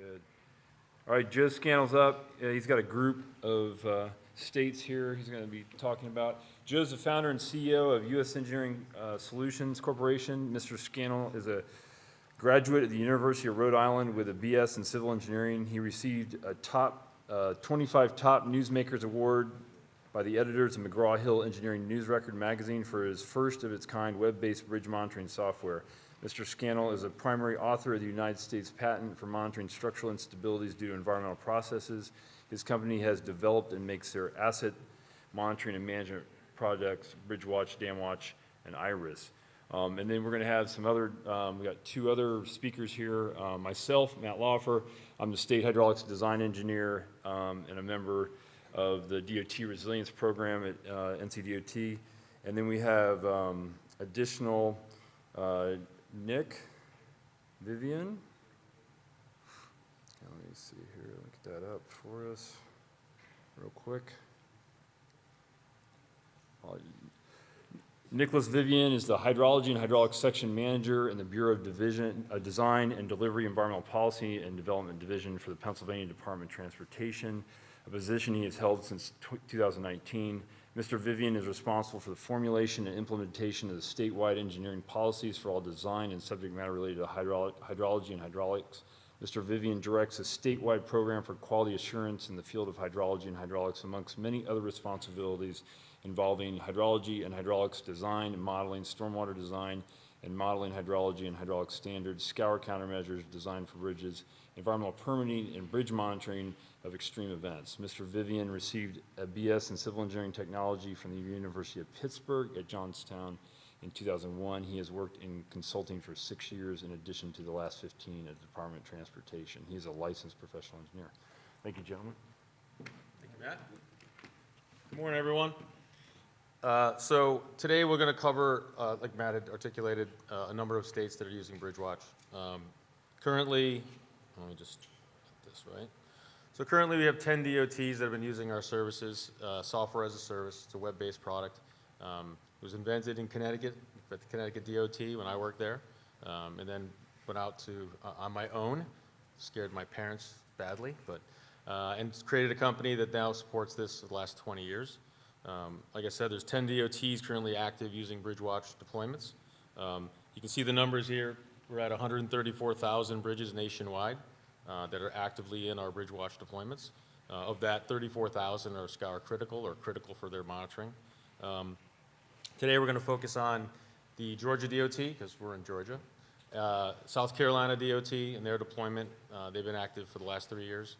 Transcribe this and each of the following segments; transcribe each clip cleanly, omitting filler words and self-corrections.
Good. All right, Joe Scannell's up. He's got a group of states here he's going to be talking about. Joe's the founder and CEO of U.S. Engineering Solutions Corporation. Mr. Scannell is a graduate at the University of Rhode Island with a BS in civil engineering. He received a 25 Top Newsmakers Award by the editors of McGraw-Hill Engineering News Record magazine for his first of its kind web-based bridge monitoring software. Mr. Scannell is a primary author of the United States patent for monitoring structural instabilities due to environmental processes. His company has developed and makes their asset monitoring and management products, BridgeWatch, DamWatch, and Iris. And then we're going to have some other, we got two other speakers here. Myself, Matt Laufer, I'm the State Hydraulics Design Engineer and a member of the DOT Resilience Program at NCDOT. And then we have additional Nick, Vivian. Let me see here, look that up for us real quick. Nicholas Vivian is the Hydrology and Hydraulics Section Manager in the Bureau of Design and Delivery Environmental Policy and Development Division for the Pennsylvania Department of Transportation, a position he has held since 2019. Mr. Vivian is responsible for the formulation and implementation of the statewide engineering policies for all design and subject matter related to hydrology and hydraulics. Mr. Vivian directs a statewide program for quality assurance in the field of hydrology and hydraulics, amongst many other responsibilities involving hydrology and hydraulics design and modeling, stormwater design and modeling hydrology and hydraulic standards, scour countermeasures designed for bridges, environmental permitting, and bridge monitoring of extreme events. Mr. Vivian received a BS in Civil Engineering Technology from the University of Pittsburgh at Johnstown in 2001. He has worked in consulting for 6 years in addition to the last 15 at the Department of Transportation. He is a licensed professional engineer. Thank you, gentlemen. Thank you, Matt. Good morning, everyone. So today we're going to cover, like Matt had articulated, a number of states that are using BridgeWatch. Currently, let me just get this right. So currently we have 10 DOTs that have been using our services, software as a service. It's a web-based product. It was invented in Connecticut, at the Connecticut DOT when I worked there, and then went out to, on my own, scared my parents badly, but, and created a company that now supports this for the last 20 years. Like I said, there's 10 DOTs currently active using BridgeWatch deployments. You can see the numbers here. We're at 134,000 bridges nationwide that are actively in our BridgeWatch deployments. Of that, 34,000 are scour critical or critical for their monitoring. Today we're going to focus on the Georgia DOT, because we're in Georgia, South Carolina DOT and their deployment. They've been active for the last 3 years.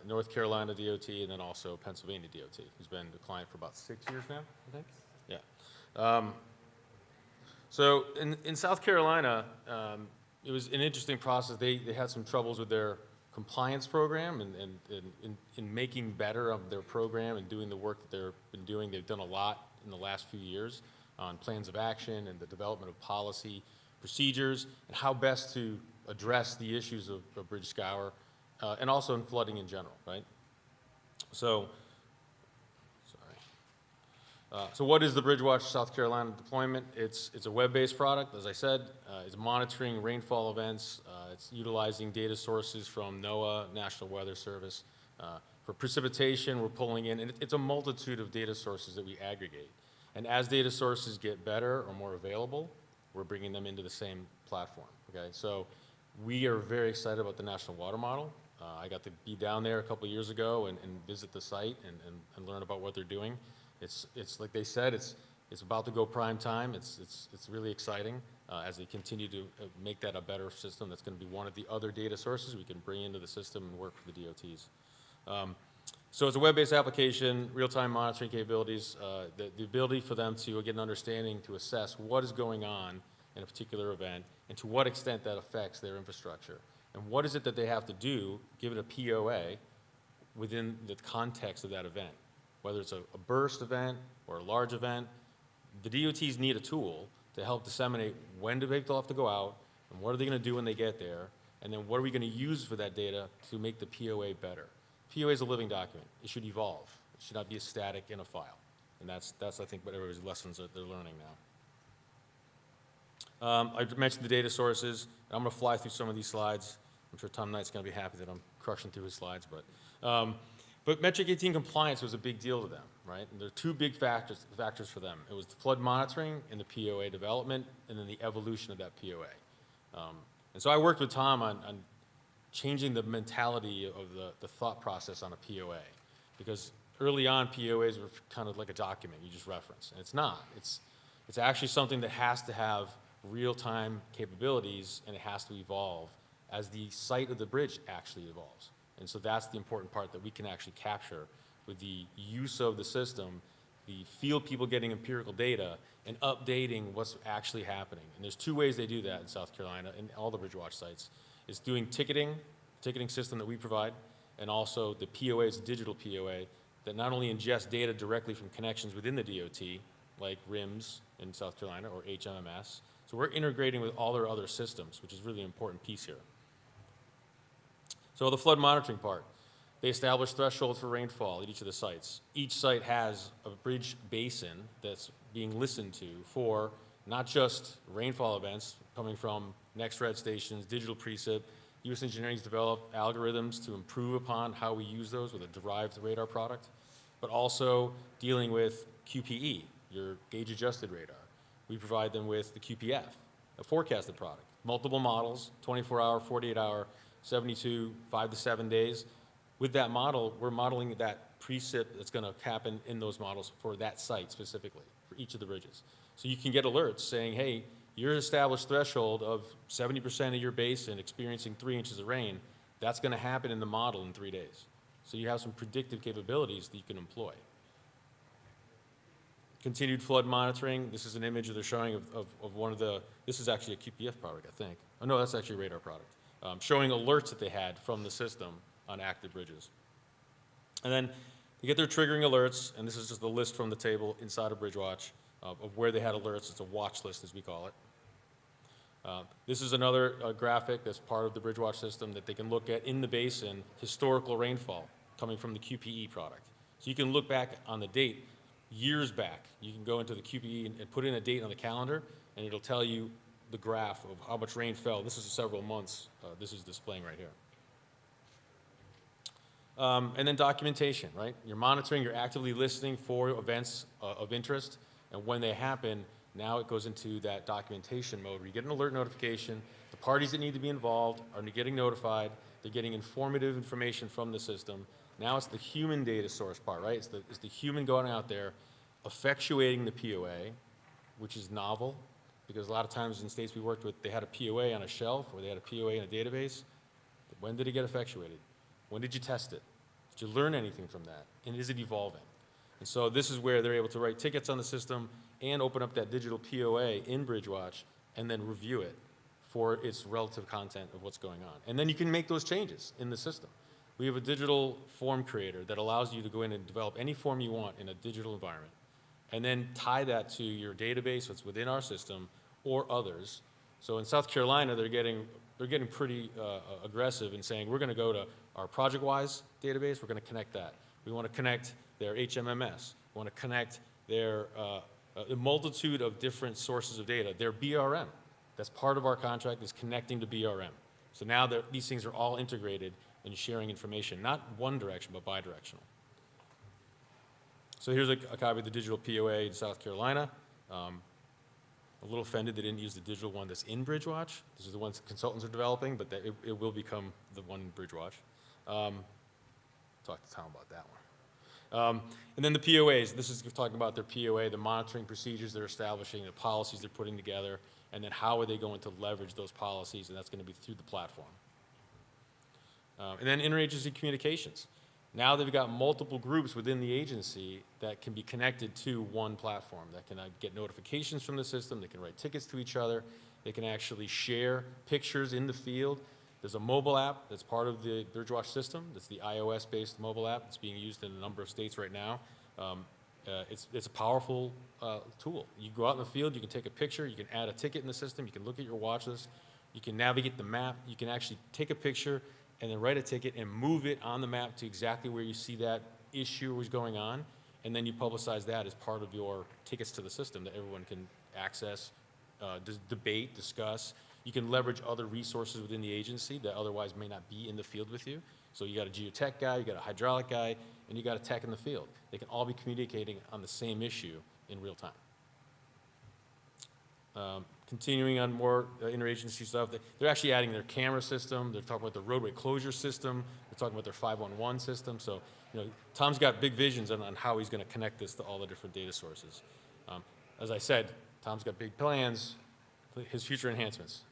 North Carolina DOT, and then also Pennsylvania DOT, who's been a client for about 6 years now, I think. Yeah. So in South Carolina, it was an interesting process. They had some troubles with their compliance program and in making better of their program and doing the work that they've been doing. They've done a lot in the last few years on plans of action and the development of policy procedures and how best to address the issues of bridge scour and also in flooding in general, right? So, so what is the BridgeWatch South Carolina deployment? It's a web-based product, as I said. It's monitoring rainfall events. It's utilizing data sources from NOAA, National Weather Service. For precipitation, we're pulling in, and it's a multitude of data sources that we aggregate. And as data sources get better or more available, we're bringing them into the same platform, okay? So we are very excited about the National Water Model. I got to be down there a couple of years ago and visit the site and learn about what they're doing. It's like they said, it's about to go prime time. It's really exciting as they continue to make that a better system. That's going to be one of the other data sources we can bring into the system and work for the DOTs. So it's a web-based application, real-time monitoring capabilities, the ability for them to get an understanding to assess what is going on in a particular event and to what extent that affects their infrastructure. And what is it that they have to do, give it a POA, within the context of that event. Whether it's a burst event or a large event, the DOTs need a tool to help disseminate when do people have to go out, and what are they going to do when they get there, and then what are we going to use for that data to make the POA better. POA is a living document. It should evolve. It should not be static in a file. And that's I think, what everybody's lessons that they're learning now. I mentioned the data sources. I'm going to fly through some of these slides. I'm sure Tom Knight's going to be happy that I'm crushing through his slides, but Metric 18 compliance was a big deal to them, right? And there are two big factors for them. It was the flood monitoring and the POA development, and then the evolution of that POA. And so I worked with Tom on changing the mentality of the thought process on a POA, because early on POAs were kind of like a document you just reference, and it's not. It's actually something that has to have real-time capabilities, and it has to evolve as the site of the bridge actually evolves. And so that's the important part that we can actually capture with the use of the system, the field people getting empirical data, and updating what's actually happening. And there's two ways they do that in South Carolina and all the BridgeWatch sites. It's doing ticketing system that we provide, and also the POA is a digital POA that not only ingests data directly from connections within the DOT, like RIMS in South Carolina or HMMS. So we're integrating with all their other systems, which is really an important piece here. So the flood monitoring part. They establish thresholds for rainfall at each of the sites. Each site has a bridge basin that's being listened to for not just rainfall events coming from next red stations, digital precip. U.S. Engineering's developed algorithms to improve upon how we use those with a derived radar product, but also dealing with QPE, your gauge-adjusted radar. We provide them with the QPF, a forecasted product, multiple models, 24-hour, 48-hour, 72, 5 to 7 days. With that model, we're modeling that precip that's going to happen in those models for that site specifically, for each of the bridges. So you can get alerts saying, hey, your established threshold of 70% of your basin experiencing 3 inches of rain, that's going to happen in the model in 3 days. So you have some predictive capabilities that you can employ. Continued flood monitoring. This is an image that they're showing of one of the, this is actually a QPF product, I think. Oh no, that's actually a radar product. Showing alerts that they had from the system on active bridges. And then they get their triggering alerts, and this is just the list from the table inside of BridgeWatch of where they had alerts. It's a watch list, as we call it. This is another graphic that's part of the BridgeWatch system that they can look at in the basin, historical rainfall coming from the QPE product. So you can look back on the date, years back. You can go into the QPE and put in a date on the calendar, and it'll tell you the graph of how much rain fell. This is several months. This is displaying right here. And then documentation, right? You're monitoring, you're actively listening for events of interest, and when they happen, now it goes into that documentation mode where you get an alert notification, the parties that need to be involved are getting notified, they're getting informative information from the system. Now it's the human data source part, right? It's the human going out there, effectuating the POA, which is novel, because a lot of times in states we worked with, they had a POA on a shelf or they had a POA in a database. But when did it get effectuated? When did you test it? Did you learn anything from that? And is it evolving? And so this is where they're able to write tickets on the system and open up that digital POA in BridgeWatch and then review it for its relative content of what's going on. And then you can make those changes in the system. We have a digital form creator that allows you to go in and develop any form you want in a digital environment, and then tie that to your database that's within our system or others. So in South Carolina, they're getting pretty aggressive in saying, we're going to go to our ProjectWise database, we're going to connect that. We want to connect their HMMS. We want to connect their a multitude of different sources of data. Their BRM, that's part of our contract, is connecting to BRM. So now these things are all integrated and sharing information, not one direction, but bi-directional. So here's a copy of the digital POA in South Carolina. A little offended they didn't use the digital one that's in BridgeWatch. This is the ones consultants are developing, but it will become the one in BridgeWatch. Talk to Tom about that one. And then the POAs. This is talking about their POA, the monitoring procedures they're establishing, the policies they're putting together, and then how are they going to leverage those policies, and that's going to be through the platform. And then interagency communications. Now they've got multiple groups within the agency that can be connected to one platform, that can get notifications from the system, they can write tickets to each other, they can actually share pictures in the field. There's a mobile app that's part of the BridgeWatch system. That's the iOS-based mobile app that's being used in a number of states right now. It's a powerful tool. You go out in the field, you can take a picture, you can add a ticket in the system, you can look at your watch list, you can navigate the map, you can actually take a picture and then write a ticket and move it on the map to exactly where you see that issue was going on, and then you publicize that as part of your tickets to the system that everyone can access, debate, discuss. You can leverage other resources within the agency that otherwise may not be in the field with you. So you got a geotech guy, you got a hydraulic guy, and you got a tech in the field. They can all be communicating on the same issue in real time. Continuing on more interagency stuff, they're actually adding their camera system. They're talking about the roadway closure system. They're talking about their 511 system. So, Tom's got big visions on how he's going to connect this to all the different data sources. As I said, Tom's got big plans, his future enhancements.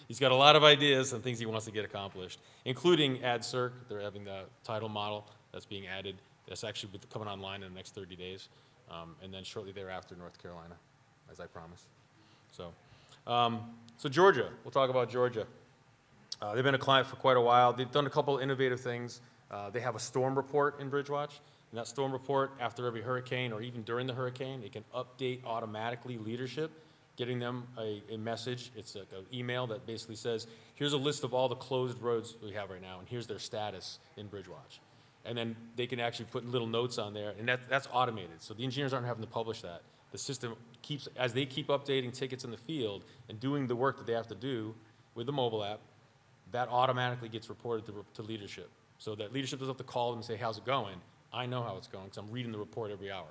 He's got a lot of ideas and things he wants to get accomplished, including AdCirc. They're having the title model that's being added. That's actually coming online in the next 30 days. And then shortly thereafter, North Carolina, as I promised. So Georgia, we'll talk about Georgia. They've been a client for quite a while. They've done a couple innovative things. They have a storm report in BridgeWatch. And that storm report, after every hurricane or even during the hurricane, it can update automatically leadership, getting them a message. It's like an email that basically says, here's a list of all the closed roads we have right now, and here's their status in BridgeWatch. And then they can actually put little notes on there, and that's automated. So the engineers aren't having to publish that. The system keeps, as they keep updating tickets in the field and doing the work that they have to do with the mobile app, that automatically gets reported to leadership. So that leadership doesn't have to call them and say, how's it going? I know how it's going because I'm reading the report every hour.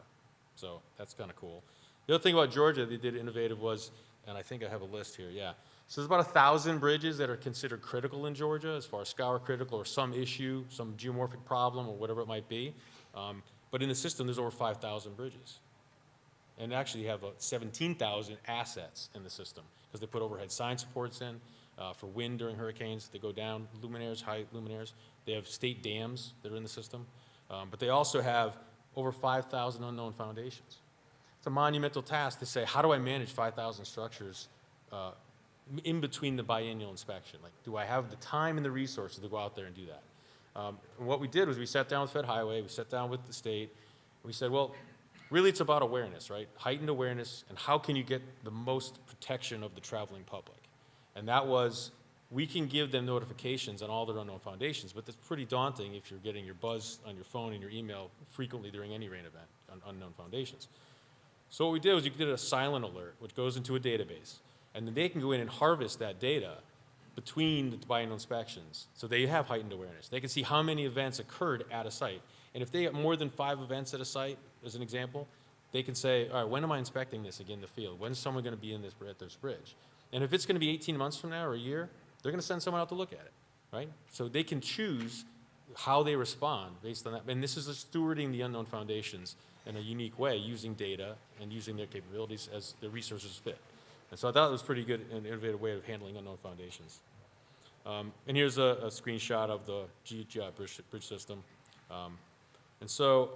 So that's kind of cool. The other thing about Georgia they did innovative was, and I think I have a list here, yeah. So there's about 1,000 bridges that are considered critical in Georgia as far as scour critical or some issue, some geomorphic problem or whatever it might be. But in the system, there's over 5,000 bridges. And actually have 17,000 assets in the system because they put overhead sign supports in for wind during hurricanes. They go down luminaires, high luminaires. They have state dams that are in the system. But they also have over 5,000 unknown foundations. It's a monumental task to say, how do I manage 5,000 structures in between the biennial inspection? Like, do I have the time and the resources to go out there and do that? And what we did was we sat down with Fed Highway, we sat down with the state, and we said, well, really it's about awareness, right? Heightened awareness, and how can you get the most protection of the traveling public? And that was, we can give them notifications on all their unknown foundations, but that's pretty daunting if you're getting your buzz on your phone and your email frequently during any rain event on unknown foundations. So what we did was we did a silent alert, which goes into a database, and then they can go in and harvest that data between the biennial inspections. So they have heightened awareness. They can see how many events occurred at a site. And if they have more than 5 events at a site, as an example, they can say, all right, when am I inspecting this again in the field? When's someone going to be at this bridge? And if it's going to be 18 months from now or a year, they're going to send someone out to look at it, right? So they can choose how they respond based on that. And this is stewarding the unknown foundations in a unique way, using data and using their capabilities as the resources fit. And so I thought it was pretty good and innovative way of handling unknown foundations. And here's a screenshot of the GI bridge system. And so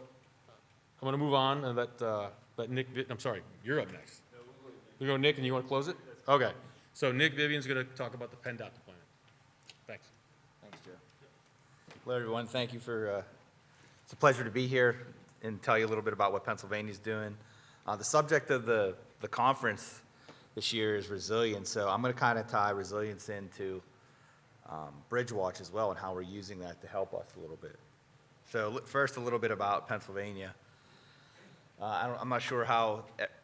I'm going to move on and let Nick, I'm sorry, you're up next. We go Nick, and you want to close it? Okay. So Nick Vivian's going to talk about the PennDOT deployment. Thanks. Thanks, Joe. Hello, everyone. Thank you for, it's a pleasure to be here and tell you a little bit about what Pennsylvania's doing. The subject of the conference this year is resilience, so I'm going to kind of tie resilience into BridgeWatch as well and how we're using that to help us a little bit. So first, a little bit about Pennsylvania. I'm not sure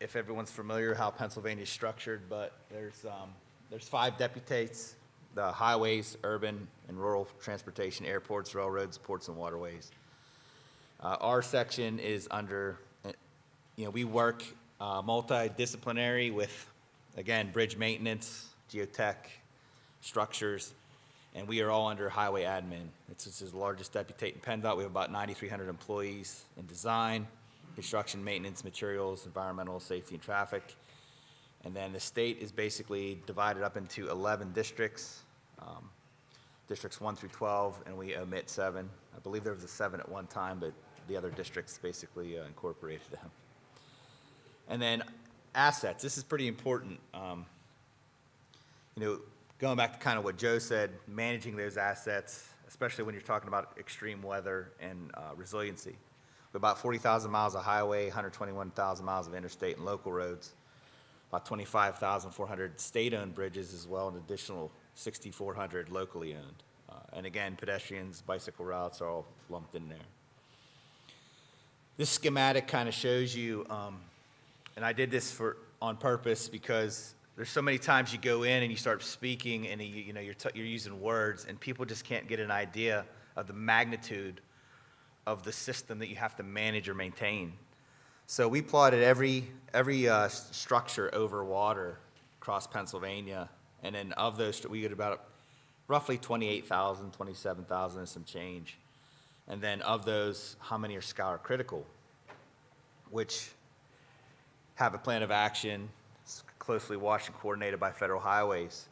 if everyone's familiar how Pennsylvania is structured, but there's 5 deputates: the highways, urban and rural transportation, airports, railroads, ports, and waterways. Our section is under, we work multidisciplinary with, again, bridge maintenance, geotech, structures, and we are all under highway admin. This is the largest deputate in PennDOT. We have about 9,300 employees in design, construction, maintenance, materials, environmental, safety, and traffic. And then the state is basically divided up into 11 districts, districts 1 through 12, and we omit 7. I believe there was a 7 at one time, but the other districts basically incorporated them. And then assets. This is pretty important. Going back to kind of what Joe said, managing those assets, especially when you're talking about extreme weather and resiliency. We have about 40,000 miles of highway, 121,000 miles of interstate and local roads, about 25,400 state-owned bridges as well, an additional 6,400 locally owned. And again, pedestrians, bicycle routes are all lumped in there. This schematic kind of shows you, and I did this on purpose because there's so many times you go in and you start speaking and you're using words and people just can't get an idea of the magnitude of the system that you have to manage or maintain. So we plotted every structure over water across Pennsylvania, and then of those, we get about roughly 28,000, 27,000 and some change. And then of those, how many are scour critical, which have a plan of action, it's closely watched and coordinated by federal highways.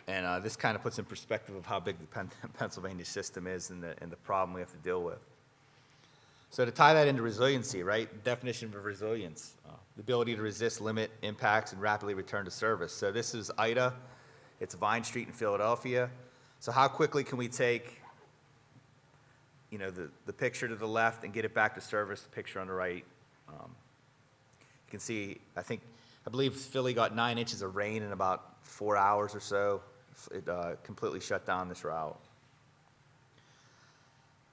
And this kind of puts in perspective of how big the Pennsylvania system is and the problem we have to deal with. So to tie that into resiliency, right? Definition of resilience, the ability to resist, limit impacts, and rapidly return to service. So this is IDA. It's Vine Street in Philadelphia. So how quickly can we take, the picture to the left and get it back to service, the picture on the right? You can see, I believe Philly got 9 inches of rain in about 4 hours or so. It completely shut down this route.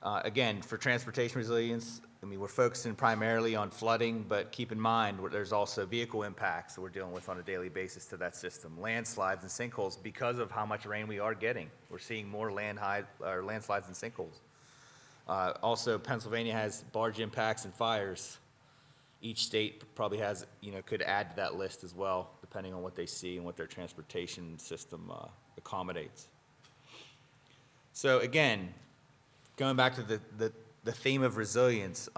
Again, for transportation resilience, we're focusing primarily on flooding, but keep in mind there's also vehicle impacts that we're dealing with on a daily basis to that system. Landslides and sinkholes, because of how much rain we are getting. We're seeing more landslides and sinkholes. Also, Pennsylvania has barge impacts and fires. Each state probably has, could add to that list as well, depending on what they see and what their transportation system accommodates. So again, going back to the theme of resilience,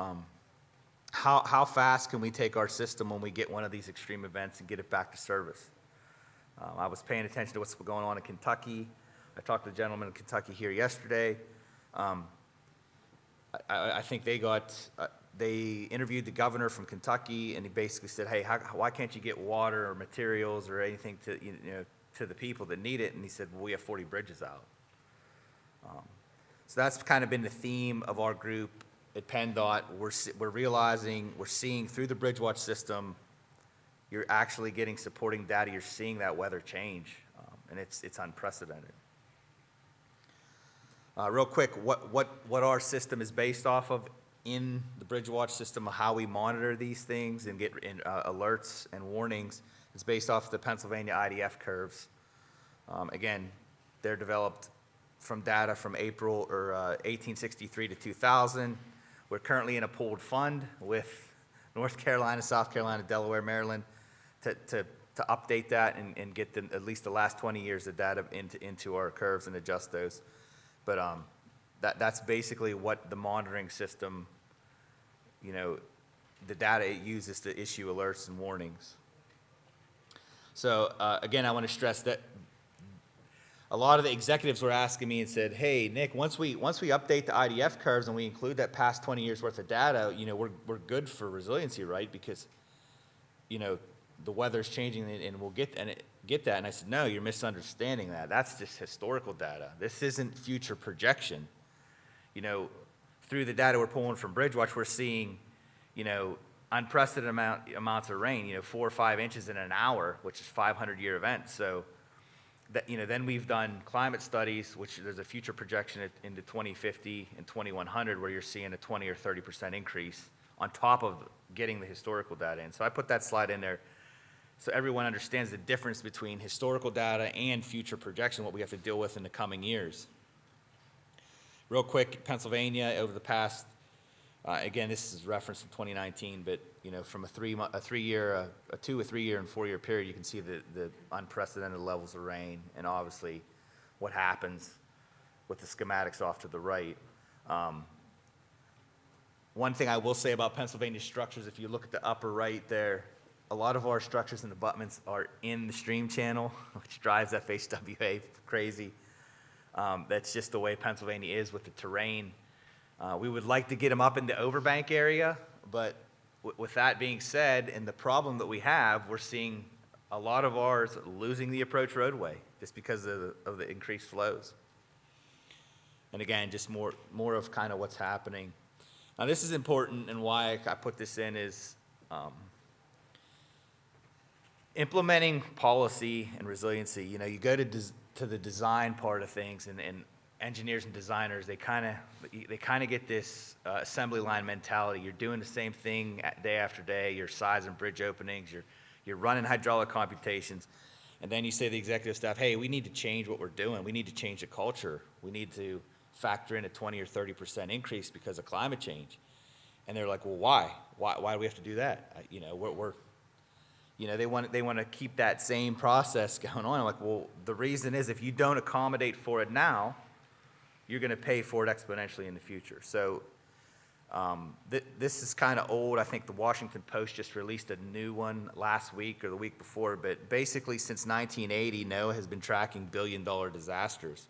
how fast can we take our system when we get one of these extreme events and get it back to service? I was paying attention to what's going on in Kentucky. I talked to a gentleman in Kentucky here yesterday. I think they interviewed the governor from Kentucky, and he basically said, hey, why can't you get water or materials or anything to the people that need it? And he said, well, we have 40 bridges out. So that's kind of been the theme of our group at PennDOT. We're seeing through the BridgeWatch system, you're actually getting supporting data. You're seeing that weather change, and it's unprecedented. Real quick, what our system is based off of in the BridgeWatch system, how we monitor these things and get alerts and warnings, is based off the Pennsylvania IDF curves. Again, they're developed from data from April 1863 to 2000. We're currently in a pooled fund with North Carolina, South Carolina, Delaware, Maryland to update that and get at least the last 20 years of data into our curves and adjust those. But that's basically what the monitoring system, the data it uses to issue alerts and warnings. So again, I want to stress that a lot of the executives were asking me and said, hey, Nick, once we update the IDF curves and we include that past 20 years worth of data, we're good for resiliency, right? Because, the weather's changing and we'll get that. And I said, no, you're misunderstanding that. That's just historical data. This isn't future projection. Through the data we're pulling from BridgeWatch, we're seeing, unprecedented amounts of rain, 4 or 5 inches in an hour, which is 500-year event. So, then we've done climate studies, which there's a future projection into 2050 and 2100 where you're seeing a 20 or 30% increase on top of getting the historical data in. So I put that slide in there so everyone understands the difference between historical data and future projection, what we have to deal with in the coming years. Real quick, Pennsylvania over the past, again, this is referenced in 2019, but from a 2 or 3 year and 4 year period, you can see the unprecedented levels of rain and obviously what happens with the schematics off to the right. One thing I will say about Pennsylvania structures, if you look at the upper right there, a lot of our structures and abutments are in the stream channel, which drives FHWA crazy. That's just the way Pennsylvania is with the terrain. We would like to get them up in the overbank area, but with that being said, and the problem that we have, we're seeing a lot of ours losing the approach roadway just because of the increased flows. And again, just more of kind of what's happening. Now this is important, and why I put this in is implementing policy and resiliency. You go to the design part of things, and engineers and designers, they kind of get this assembly line mentality. You're doing the same thing day after day. You're sizing bridge openings. You're running hydraulic computations, And then you say to the executive staff, hey, we need to change what we're doing. We need to change the culture. We need to factor in a 20 or 30% increase because of climate change. And they're like, well, why? Why do we have to do that? They want to keep that same process going on. I'm like, well, the reason is if you don't accommodate for it now, you're going to pay for it exponentially in the future. So this is kind of old. I think the Washington Post just released a new one last week or the week before. But basically, since 1980, NOAA has been tracking billion-dollar disasters.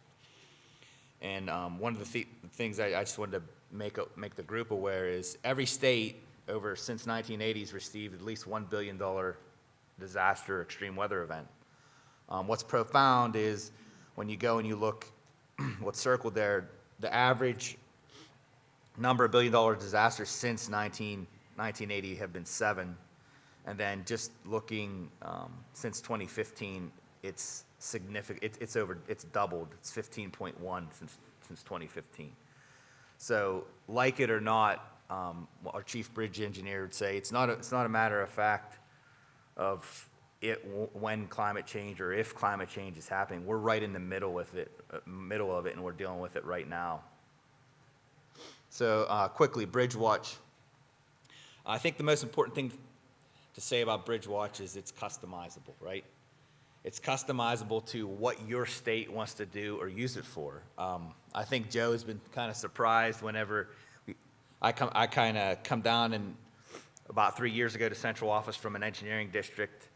And one of the things I just wanted to make the group aware is every state since 1980 has received at least $1 billion disaster or extreme weather event. What's profound is when you go and you look what's circled there, the average number of billion-dollar disasters since 1980 have been 7. And then just looking since 2015, it's significant. It's doubled. It's 15.1 since 2015. So, like it or not, our chief bridge engineer would say it's not a matter of fact of when climate change or if climate change is happening. We're right in the middle of it, and we're dealing with it right now. So quickly, BridgeWatch. I think the most important thing to say about BridgeWatch is it's customizable, right? It's customizable to what your state wants to do or use it for. I think Joe has been kind of surprised whenever I kind of come down and about 3 years ago to central office from an engineering district,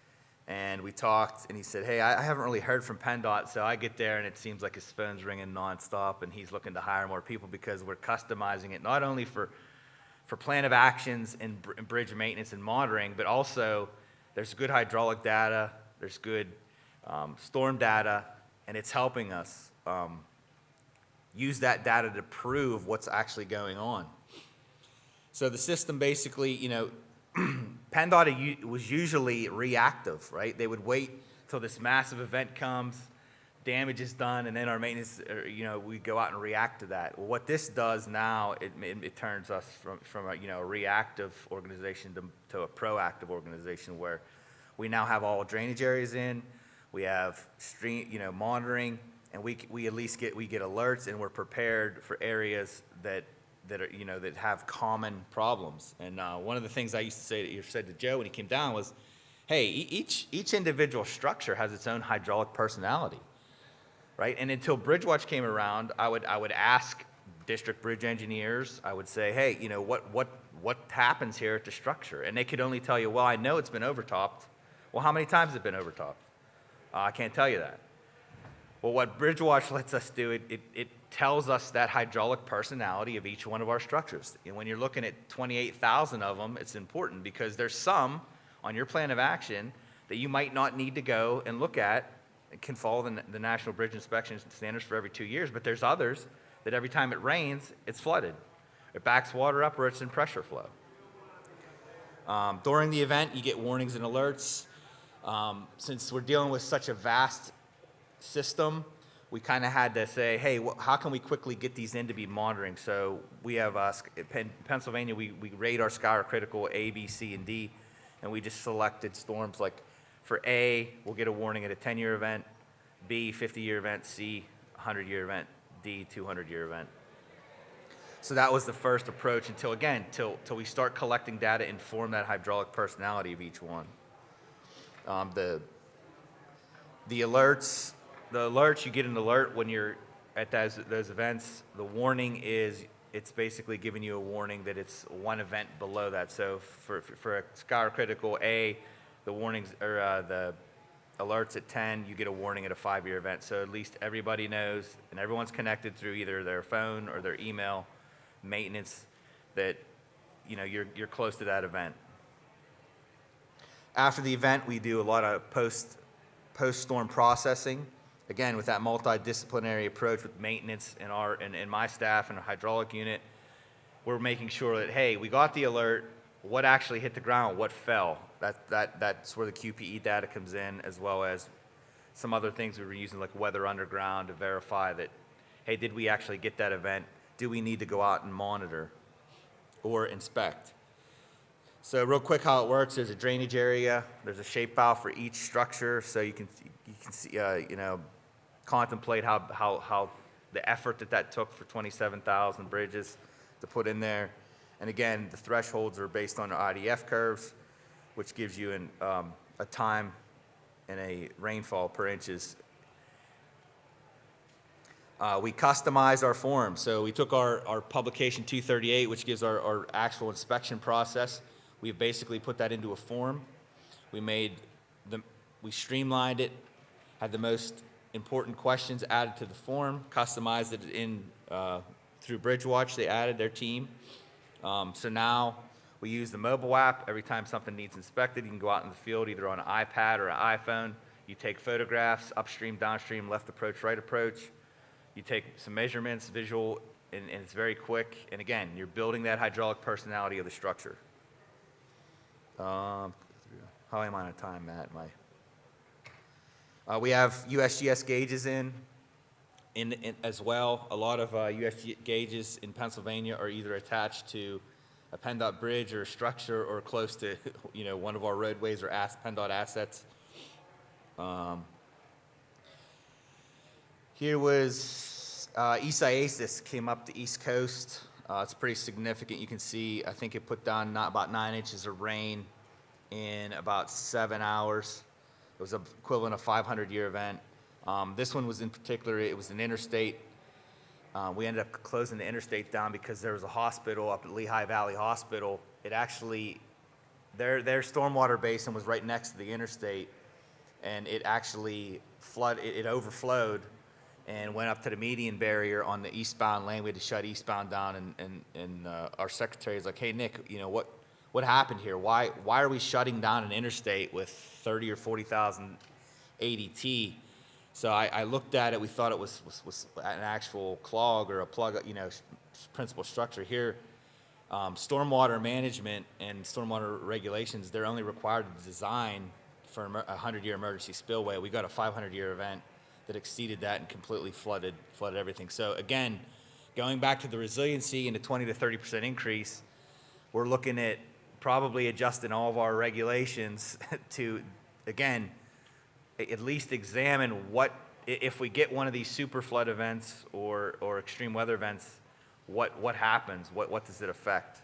and we talked, and he said, hey, I haven't really heard from PennDOT, so I get there, and it seems like his phone's ringing nonstop, and he's looking to hire more people because we're customizing it not only for plan of actions and bridge maintenance and monitoring, but also there's good hydraulic data, there's good storm data, and it's helping us use that data to prove what's actually going on. So the system basically, PennDOT was usually reactive, right? They would wait till this massive event comes, damage is done, and then our maintenance, we go out and react to that. Well, what this does now, it turns us from a reactive organization to a proactive organization where we now have all drainage areas in, we have monitoring, and we at least get alerts, and we're prepared for areas that have common problems. And one of the things I used to say that you said to Joe when he came down was, hey, each individual structure has its own hydraulic personality, right? And until BridgeWatch came around, I would ask district bridge engineers, I would say, hey, what happens here at the structure? And they could only tell you, well, I know it's been overtopped. Well, how many times has it been overtopped? I can't tell you that. Well, what BridgeWatch lets us do, it tells us that hydraulic personality of each one of our structures. And when you're looking at 28,000 of them, it's important because there's some on your plan of action that you might not need to go and look at. It can follow the National Bridge Inspection Standards for every 2 years, but there's others that every time it rains, it's flooded. It backs water up or it's in pressure flow. During the event, you get warnings and alerts. Since we're dealing with such a vast system, we kind of had to say, hey, how can we quickly get these in to be monitoring? So we have, Pennsylvania, we rate our Sky critical A, B, C, and D, and we just selected storms like for A, we'll get a warning at a 10-year event, B, 50-year event, C, 100-year event, D, 200-year event. So that was the first approach until we start collecting data, inform that hydraulic personality of each one. The alerts, you get an alert when you're at those events. The warning it's basically giving you a warning that it's one event below that. So for a Sky critical A, the warnings or the alerts at 10, you get a warning at a 5-year event. So at least everybody knows, and everyone's connected through either their phone or their email maintenance that you're close to that event. After the event, we do a lot of post-storm processing. Again, with that multidisciplinary approach with maintenance and my staff and a hydraulic unit, we're making sure that, hey, we got the alert, what actually hit the ground, what fell. That's where the QPE data comes in, as well as some other things we were using like Weather Underground to verify that, hey, did we actually get that event? Do we need to go out and monitor or inspect? So real quick how it works, there's a drainage area, there's a shape file for each structure, so you can you can see, contemplate how the effort that took for 27,000 bridges to put in there. And again, the thresholds are based on IDF curves, which gives you a time and a rainfall per inches. We customized our form. So we took our publication 238, which gives our actual inspection process. We've basically put that into a form. We streamlined it, had the most important questions added to the form, customized it in through BridgeWatch. They added their team. So now we use the mobile app. Every time something needs inspected, you can go out in the field either on an iPad or an iPhone. You take photographs, upstream, downstream, left approach, right approach. You take some measurements, visual, and it's very quick. And again, you're building that hydraulic personality of the structure. How am I on time, Matt? We have USGS gauges in as well. A lot of USGS gauges in Pennsylvania are either attached to a PennDOT bridge or a structure or close to one of our roadways or PennDOT assets. Here was East Iastis came up the East Coast. It's pretty significant. You can see, I think it put down about 9 inches of rain in about 7 hours. It was equivalent of a 500-year event. This one was in particular, it was an interstate. We ended up closing the interstate down because there was a hospital up at Lehigh Valley Hospital. It actually, their stormwater basin was right next to the interstate, and it actually it overflowed and went up to the median barrier on the eastbound lane. We had to shut eastbound down, and our secretary was like, "Hey, Nick, what happened here? Why are we shutting down an interstate with 30 or 40,000 ADT?" So I looked at it. We thought it was an actual clog or a plug, principal structure here. Stormwater management and stormwater regulations, they're only required to design for a 100-year emergency spillway. We got a 500-year event that exceeded that and completely flooded everything. So again, going back to the resiliency and the 20 to 30% increase, we're looking at probably adjusting all of our regulations to, again, at least examine what, if we get one of these super flood events or extreme weather events, what happens? What does it affect?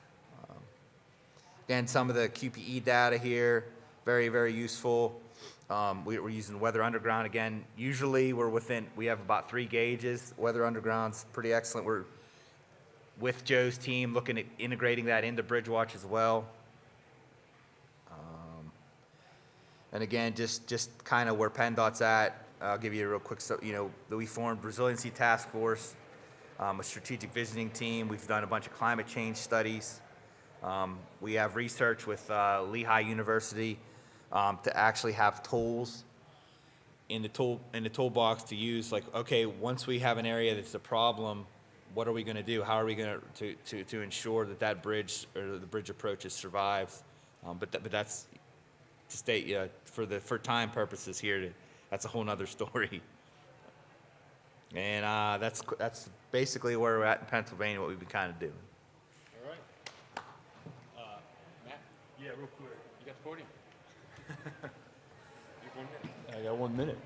Again, some of the QPE data here, very, very useful. We're using Weather Underground again. Usually we have about 3 gauges. Weather Underground's pretty excellent. We're with Joe's team looking at integrating that into BridgeWatch as well. And again, just kind of where PennDOT's at. I'll give you a real quick, we formed Resiliency Task Force, a strategic visioning team. We've done a bunch of climate change studies. We have research with Lehigh University to actually have tools in the toolbox to use. Like, okay, once we have an area that's a problem, what are we going to do? How are we going to ensure that bridge or the bridge approaches survives? But that's to state for time purposes here. That's a whole nother story. And that's basically where we're at in Pennsylvania. What we've been kind of doing. All right. Matt? Yeah, real quick. You got the podium. You have 1 minute. I got 1 minute.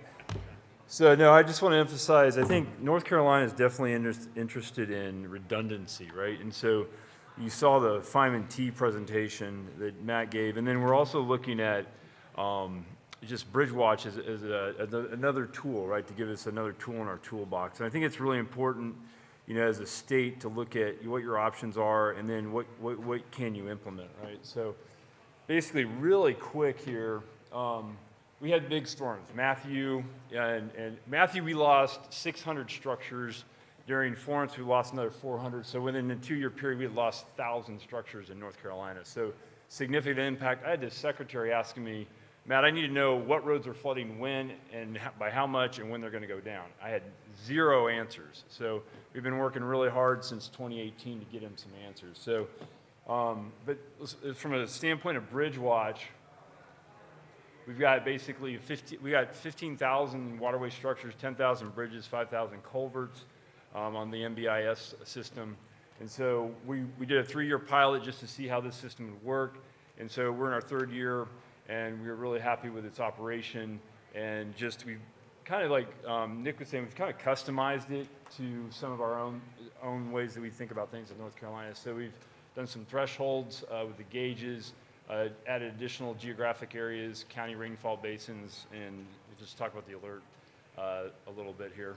So, no, I just want to emphasize, I think North Carolina is definitely interested in redundancy, right? And so you saw the Feynman T presentation that Matt gave, and then we're also looking at just BridgeWatch as another tool, right, to give us another tool in our toolbox. And I think it's really important, as a state to look at what your options are and then what can you implement, right? So basically, really quick here, we had big storms. Matthew, and Matthew, we lost 600 structures. During Florence, we lost another 400. So within a 2-year period, we had lost 1,000 structures in North Carolina. So significant impact. I had the secretary asking me, Matt, I need to know what roads are flooding when and by how much and when they're going to go down. I had 0 answers. So we've been working really hard since 2018 to get him some answers. So, but from a standpoint of BridgeWatch, we've got basically 15,000 waterway structures, 10,000 bridges, 5,000 culverts on the MBIS system. And so we did a 3-year pilot just to see how this system would work. And so we're in our 3rd year, and we're really happy with its operation. And just, we kind of like Nick was saying, we've kind of customized it to some of our own ways that we think about things in North Carolina. So we've done some thresholds with the gauges, added additional geographic areas, county rainfall basins, and we'll just talk about the alert a little bit here.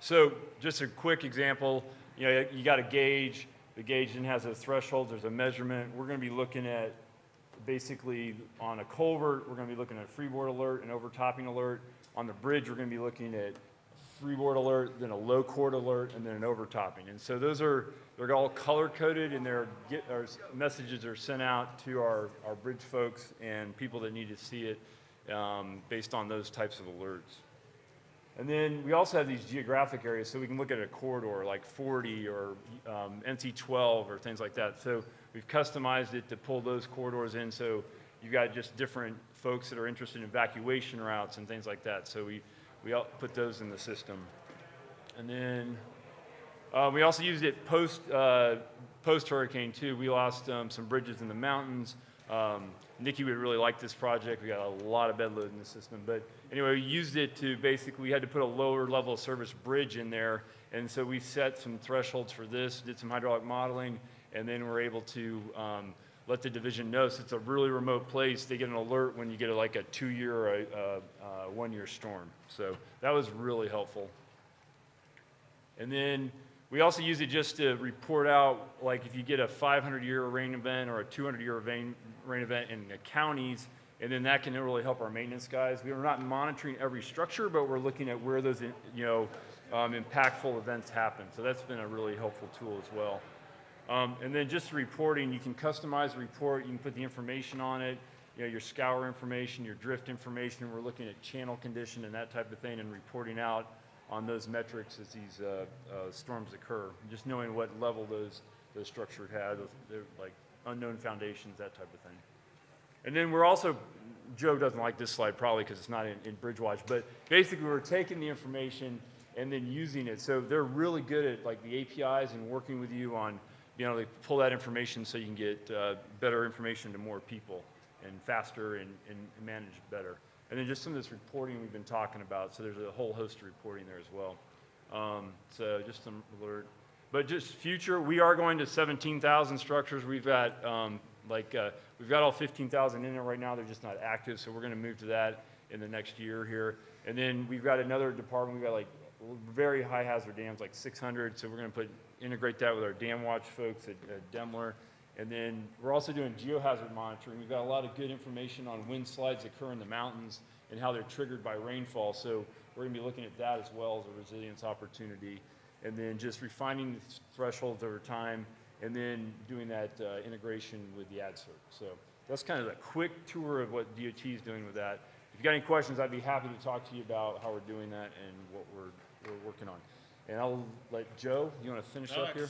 So just a quick example, you got a gauge. The gauge then has a threshold. There's a measurement. We're going to be looking at basically on a culvert, we're going to be looking at a freeboard alert, an overtopping alert. On the bridge, we're going to be looking at freeboard alert, then a low chord alert, and then an overtopping. And so they're all color-coded, and our messages are sent out to our bridge folks and people that need to see it based on those types of alerts. And then we also have these geographic areas, so we can look at a corridor like 40 or NC12 or things like that. So we've customized it to pull those corridors in, so you've got just different folks that are interested in evacuation routes and things like that. So we put those in the system. And then we also used it post-hurricane too. We lost some bridges in the mountains. Nikki would really like this project. We got a lot of bed load in the system. But anyway, we used it to basically, we had to put a lower level of service bridge in there. And so we set some thresholds for this, did some hydraulic modeling, and then we're able to let the division know. So it's a really remote place. They get an alert when you get like a 2-year or a 1-year storm. So that was really helpful. And then we also use it just to report out, like if you get a 500-year rain event or a 200-year rain event in the counties, and then that can really help our maintenance guys. We are not monitoring every structure, but we're looking at where those impactful events happen. So that's been a really helpful tool as well. And then just reporting, you can customize the report. You can put the information on it, your scour information, your drift information. We're looking at channel condition and that type of thing and reporting out on those metrics as these storms occur. Just knowing what level those structures had, they're like unknown foundations, that type of thing. And then we're also, Joe doesn't like this slide probably because it's not in BridgeWatch, but basically we're taking the information and then using it. So they're really good at like the APIs and working with you on being able to pull that information so you can get better information to more people and faster and manage better. And then just some of this reporting we've been talking about. So there's a whole host of reporting there as well. So just some alert. But just future, we are going to 17,000 structures. We've got we've got all 15,000 in it right now. They're just not active. So we're going to move to that in the next year here. And then we've got another department. We've got like very high hazard dams, like 600. So we're going to integrate that with our dam watch folks at Demler. And then we're also doing geohazard monitoring. We've got a lot of good information on wind slides that occur in the mountains and how they're triggered by rainfall. So we're going to be looking at that as well as a resilience opportunity. And then just refining the thresholds over time and then doing that integration with the AdCert. So that's kind of a quick tour of what DOT is doing with that. If you got any questions, I'd be happy to talk to you about how we're doing that and what we're working on. And I'll let Joe, you want to finish up here?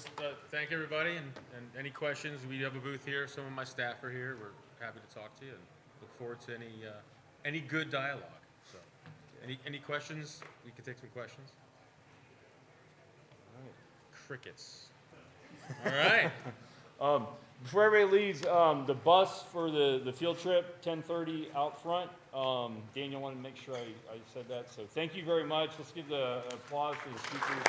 Thank everybody, and any questions, we have a booth here. Some of my staff are here. We're happy to talk to you and look forward to any good dialogue. So, any questions? We can take some questions. All right. Crickets. All right. Before everybody leaves, the bus for the field trip, 10:30 out front. Daniel wanted to make sure I said that. So thank you very much. Let's give the applause for the speakers.